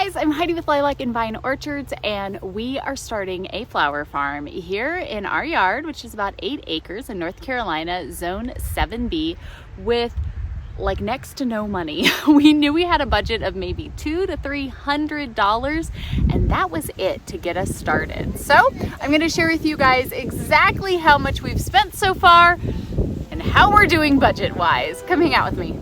guys, I'm Heidi with Lilac Vine Orchards, and we are starting a flower farm here in our yard, which is about 8 acres in North Carolina, Zone 7B, with like next to no money. We knew we had a budget of maybe $200 to $300, and that was it to get us started. So I'm going to share with you guys exactly how much we've spent so far and how we're doing budget-wise. Come hang out with me.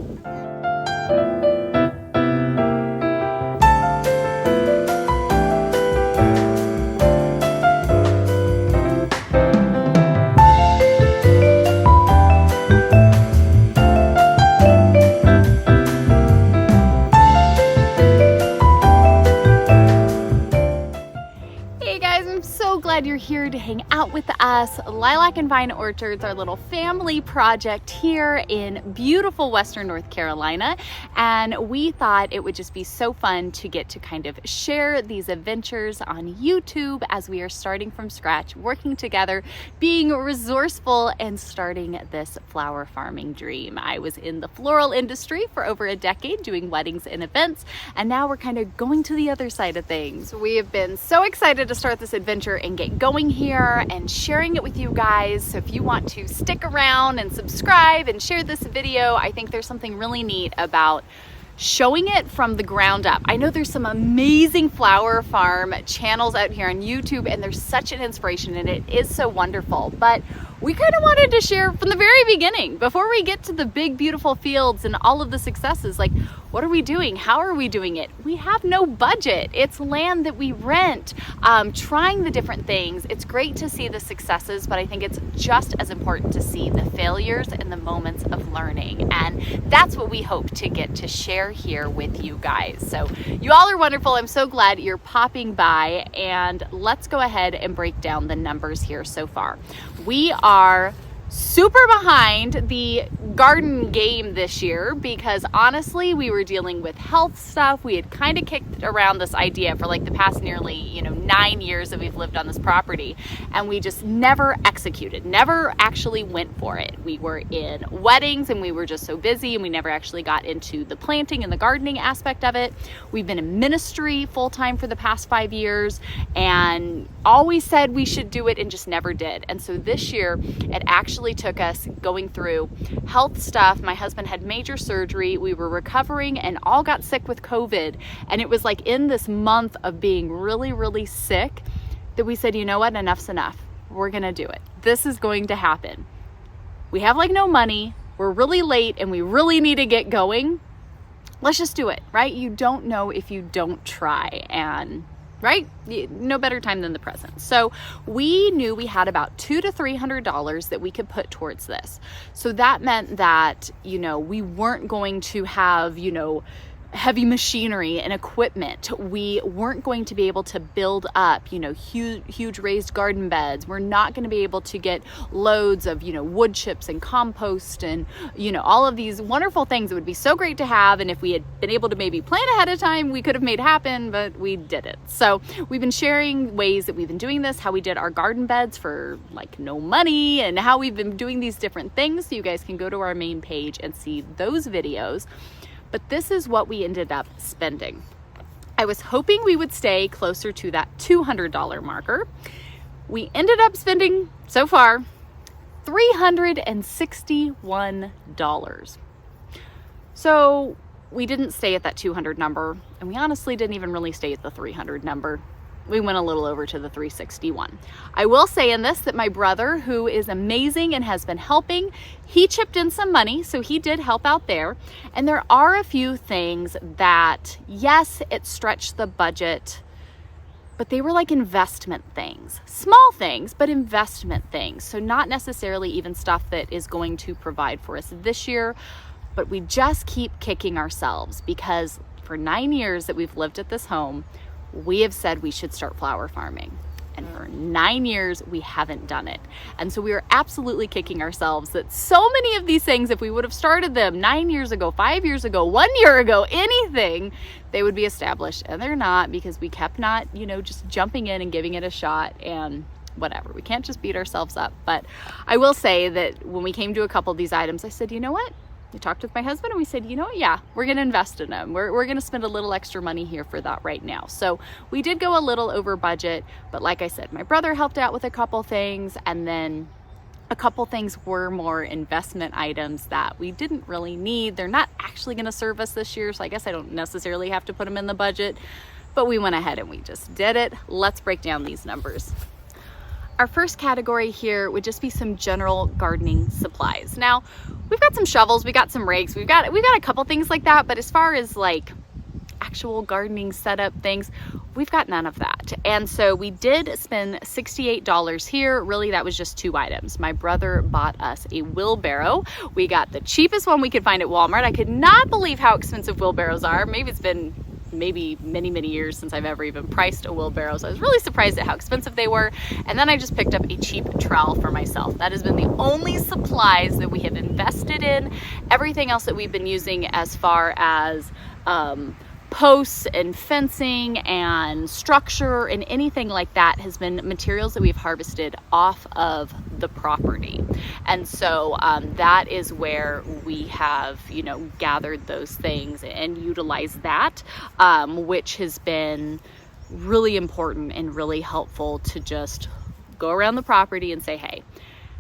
Glad you're here to hang out with us. Lilac Vine Orchards, our little family project here in beautiful Western North Carolina, and we thought it would just be so fun to get to kind of share these adventures on YouTube as we are starting from scratch, working together, being resourceful, and starting this flower farming dream. I was in the floral industry for over a decade doing weddings and events, and now we're kind of going to the other side of things. We have been so excited to start this adventure and get going here and sharing it with you guys. So if you want to stick around and subscribe and share this video, I think there's something really neat about showing it from the ground up. I know there's some amazing flower farm channels out here on YouTube, and there's such an inspiration, and it is so wonderful. But we kind of wanted to share from the very beginning, before we get to the big, beautiful fields and all of the successes. Like, what are we doing? How are we doing it? We have no budget. It's land that we rent, trying the different things. It's great to see the successes, but I think it's just as important to see the failures and the moments of learning. And that's what we hope to get to share here with you guys. So you all are wonderful. I'm so glad you're popping by, and let's go ahead and break down the numbers here so far. We are super behind the garden game this year because honestly we were dealing with health stuff. We had kind of kicked around this idea for like the past nearly 9 years that we've lived on this property, and we just never executed, never actually went for it. We were in weddings and we were just so busy, and we never actually got into the planting and the gardening aspect of it. We've been in ministry full-time for the past 5 years and always said we should do it and just never did. And so this year it actually took us going through health stuff. My husband had major surgery. We were recovering and all got sick with COVID. And it was like in this month of being really, really sick that we said, you know what, enough's enough. We're going to do it. This is going to happen. We have like no money. We're really late and we really need to get going. Let's just do it, right? You don't know if you don't try, and right? No better time than the present. So we knew we had about $200 to $300 that we could put towards this. So that meant that, we weren't going to have, heavy machinery and equipment. We weren't going to be able to build up, huge raised garden beds. We're not going to be able to get loads of, wood chips and compost and, all of these wonderful things that would be so great to have. And if we had been able to maybe plan ahead of time, we could have made happen, but we didn't. So we've been sharing ways that we've been doing this, how we did our garden beds for like no money, and how we've been doing these different things. So you guys can go to our main page and see those videos. But this is what we ended up spending. I was hoping we would stay closer to that $200 marker. We ended up spending, so far, $361. So we didn't stay at that 200 number, and we honestly didn't even really stay at the 300 number. We went a little over to the 361. I will say in this that my brother, who is amazing and has been helping, he chipped in some money, so he did help out there. And there are a few things that, yes, it stretched the budget, but they were like investment things. Small things, but investment things. So not necessarily even stuff that is going to provide for us this year, but we just keep kicking ourselves because for 9 years that we've lived at this home, we have said we should start flower farming. And for 9 years, we haven't done it. And so we are absolutely kicking ourselves that so many of these things, if we would have started them 9 years ago, 5 years ago, 1 year ago, anything, they would be established. And they're not, because we kept not, just jumping in and giving it a shot and whatever. We can't just beat ourselves up. But I will say that when we came to a couple of these items, I said, you know what? we talked with my husband and we said, you know what, yeah, we're gonna invest in them. We're gonna spend a little extra money here for that right now. So we did go a little over budget, but like I said, my brother helped out with a couple things, and then a couple things were more investment items that we didn't really need. They're not actually gonna serve us this year, so I guess I don't necessarily have to put them in the budget, but we went ahead and we just did it. Let's break down these numbers. Our first category here would just be some general gardening supplies. Now, we've got some shovels, we got some rakes, we've got a couple things like that, but as far as like actual gardening setup things, we've got none of that. And so we did spend $68 here. Really, that was just 2 items. My brother bought us a wheelbarrow. We got the cheapest one we could find at Walmart. I could not believe how expensive wheelbarrows are. Maybe it's been many years since I've ever even priced a wheelbarrow, so I was really surprised at how expensive they were. And then I just picked up a cheap trowel for myself. That has been the only supplies that we have invested in. Everything else that we've been using as far as posts and fencing and structure and anything like that has been materials that we've harvested off of the property. And so that is where we have, you know, gathered those things and utilized that, which has been really important and really helpful to just go around the property and say, hey,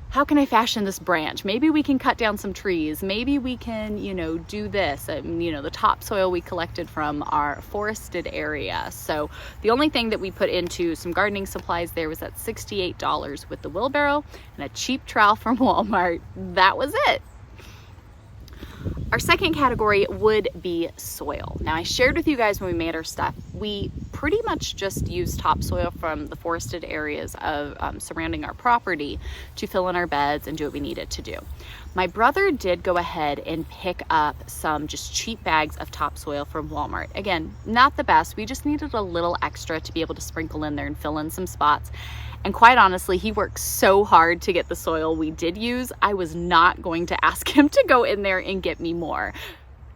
how can I fashion this branch? Maybe we can cut down some trees. Maybe we can, you know, do this. You know, the topsoil we collected from our forested area. So the only thing that we put into some gardening supplies there was that $68 with the wheelbarrow and a cheap trowel from Walmart. That was it. Our second category would be soil. Now, I shared with you guys when we made our stuff, we pretty much just used topsoil from the forested areas of surrounding our property to fill in our beds and do what we needed to do. My brother did go ahead and pick up some just cheap bags of topsoil from Walmart. Again, not the best. We just needed a little extra to be able to sprinkle in there and fill in some spots. And quite honestly, he worked so hard to get the soil we did use. I was not going to ask him to go in there and get me more,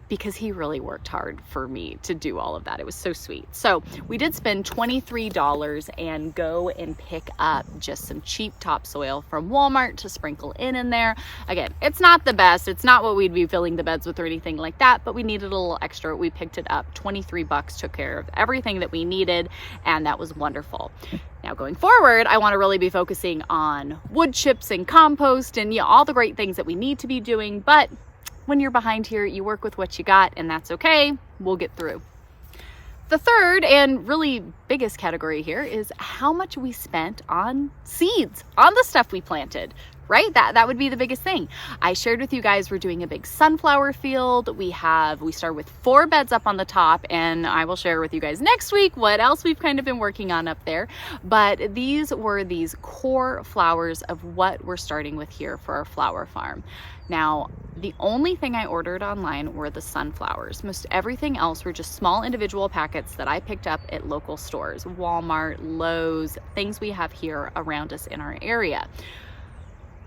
because he really worked hard for me to do all of that. It was so sweet. So we did spend $23 and go and pick up just some cheap topsoil from Walmart to sprinkle in there. Again, it's not the best. It's not what we'd be filling the beds with or anything like that, but we needed a little extra. We picked it up. $23 took care of everything that we needed, and that was wonderful. Now going forward, I want to really be focusing on wood chips and compost and, you know, all the great things that we need to be doing, but when you're behind here, you work with what you got, and that's okay. We'll get through. The third and really biggest category here is how much we spent on seeds, on the stuff we planted, right? That would be the biggest thing. I shared with you guys we're doing a big sunflower field. We start with 4 beds up on the top, and I will share with you guys next week what else we've kind of been working on up there. But these were these core flowers of what we're starting with here for our flower farm. Now, the only thing I ordered online were the sunflowers. Most everything else were just small individual packets that I picked up at local stores, Walmart, Lowe's, things we have here around us in our area.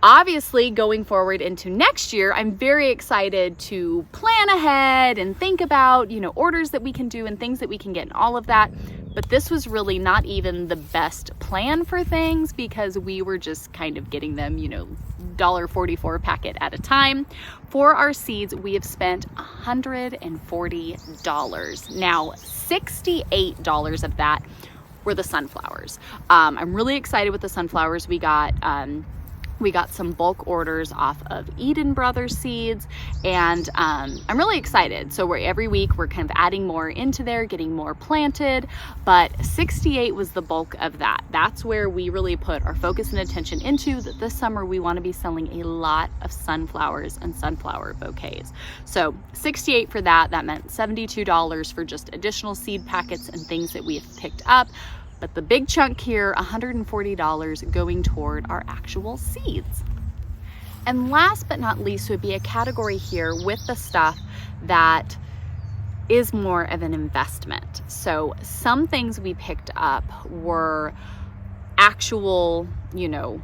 Obviously, going forward into next year, I'm very excited to plan ahead and think about, you know, orders that we can do and things that we can get and all of that. But this was really not even the best plan for things, because we were just kind of getting them, you know, $1.44 packet at a time. For our seeds, we have spent $140. Now, $68 of that were the sunflowers. I'm really excited with the sunflowers we got. We got some bulk orders off of Eden Brothers seeds, and I'm really excited. So every week we're kind of adding more into there, getting more planted, but 68 was the bulk of that. That's where we really put our focus and attention into, that this summer we want to be selling a lot of sunflowers and sunflower bouquets. So 68 for that. That meant $72 for just additional seed packets and things that we have picked up. But the big chunk here, $140 going toward our actual seeds. And last but not least would be a category here with the stuff that is more of an investment. So some things we picked up were actual, you know,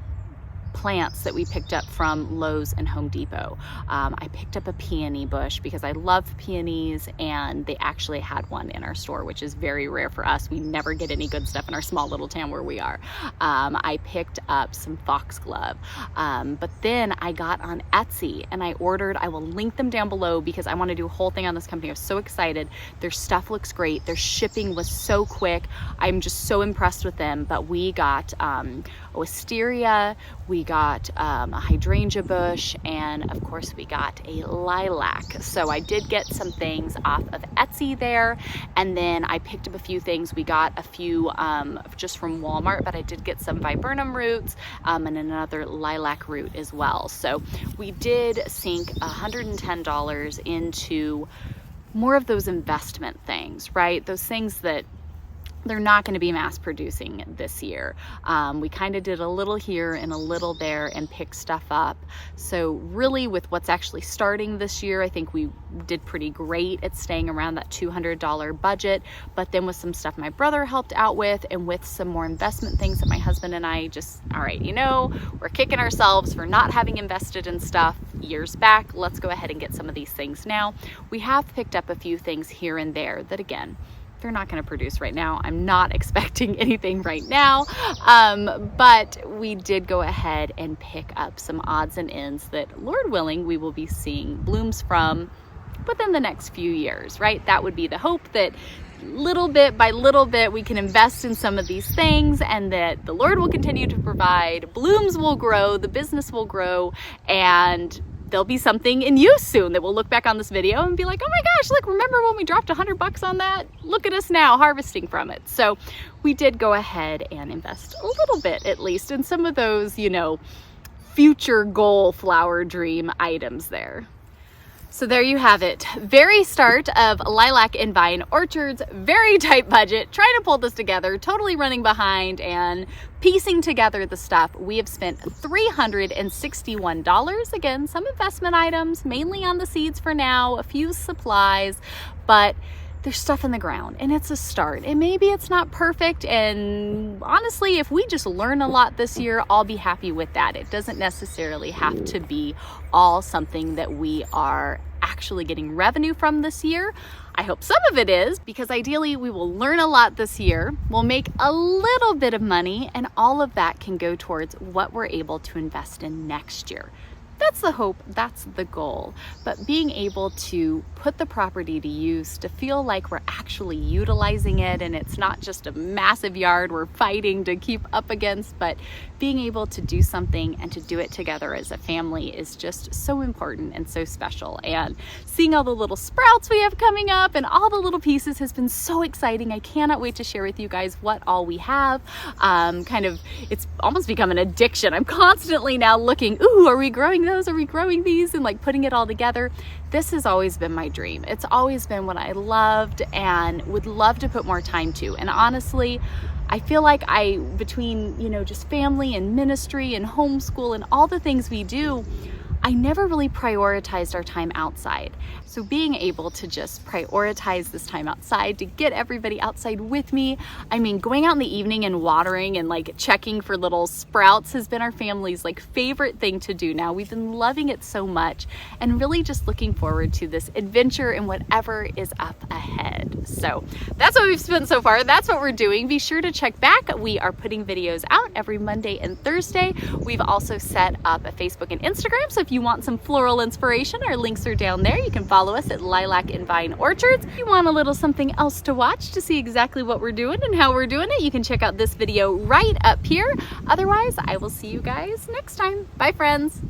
plants that we picked up from Lowe's and Home Depot. I picked up a peony bush because I love peonies, and they actually had one in our store, which is very rare for us. We never get any good stuff in our small little town where we are. I picked up some foxglove, but then I got on Etsy and I ordered, I will link them down below because I want to do a whole thing on this company. I was so excited. Their stuff looks great. Their shipping was so quick. I'm just so impressed with them. But we got a wisteria, we got a hydrangea bush, and of course we got a lilac. So I did get some things off of Etsy there, and then I picked up a few things. We got a few just from Walmart, but I did get some viburnum roots and another lilac root as well. So we did sink $110 into more of those investment things, right? Those things that they're not going to be mass producing this year. We kind of did a little here and a little there and picked stuff up. So really with what's actually starting this year, I think we did pretty great at staying around that $200 budget. But then with some stuff my brother helped out with, and with some more investment things that my husband and I just, all right, you know, we're kicking ourselves for not having invested in stuff years back. Let's go ahead and get some of these things now. We have picked up a few things here and there that, again, they're not going to produce right now. I'm not expecting anything right now, but we did go ahead and pick up some odds and ends that, Lord willing, we will be seeing blooms from within the next few years, right? That would be the hope, that little bit by little bit we can invest in some of these things, and that the Lord will continue to provide, blooms will grow, the business will grow, and there'll be something in use soon that we'll look back on this video and be like, oh my gosh, look, remember when we dropped $100 on that? Look at us now harvesting from it. So we did go ahead and invest a little bit, at least, in some of those, you know, future goal flower dream items there. So there you have it. Very start of Lilac and Vine Orchards, very tight budget, trying to pull this together, totally running behind and piecing together the stuff. We have spent $361. Again, some investment items, mainly on the seeds for now, a few supplies, but there's stuff in the ground and it's a start. And maybe it's not perfect. And honestly, if we just learn a lot this year, I'll be happy with that. It doesn't necessarily have to be all something that we are actually getting revenue from this year. I hope some of it is, because ideally we will learn a lot this year. We'll make a little bit of money, and all of that can go towards what we're able to invest in next year. That's the hope, that's the goal. But being able to put the property to use, to feel like we're actually utilizing it and it's not just a massive yard we're fighting to keep up against, but being able to do something and to do it together as a family is just so important and so special. And seeing all the little sprouts we have coming up and all the little pieces has been so exciting. I cannot wait to share with you guys what all we have. It's almost become an addiction. I'm constantly now looking, ooh, are we growing those? Are we growing these? And like putting it all together. This has always been my dream. It's always been what I loved and would love to put more time to. And honestly, I feel like between, you know, just family and ministry and homeschool and all the things we do, I never really prioritized our time outside. So being able to just prioritize this time outside, to get everybody outside with me. I mean, going out in the evening and watering and like checking for little sprouts has been our family's like favorite thing to do now. We've been loving it so much and really just looking forward to this adventure and whatever is up ahead. So that's what we've spent so far. That's what we're doing. Be sure to check back. We are putting videos out every Monday and Thursday. We've also set up a Facebook and Instagram. So if you want some floral inspiration, our links are down there. You can follow us at Lilac and Vine Orchards. If you want a little something else to watch to see exactly what we're doing and how we're doing it, you can check out this video right up here. Otherwise, I will see you guys next time. Bye, friends.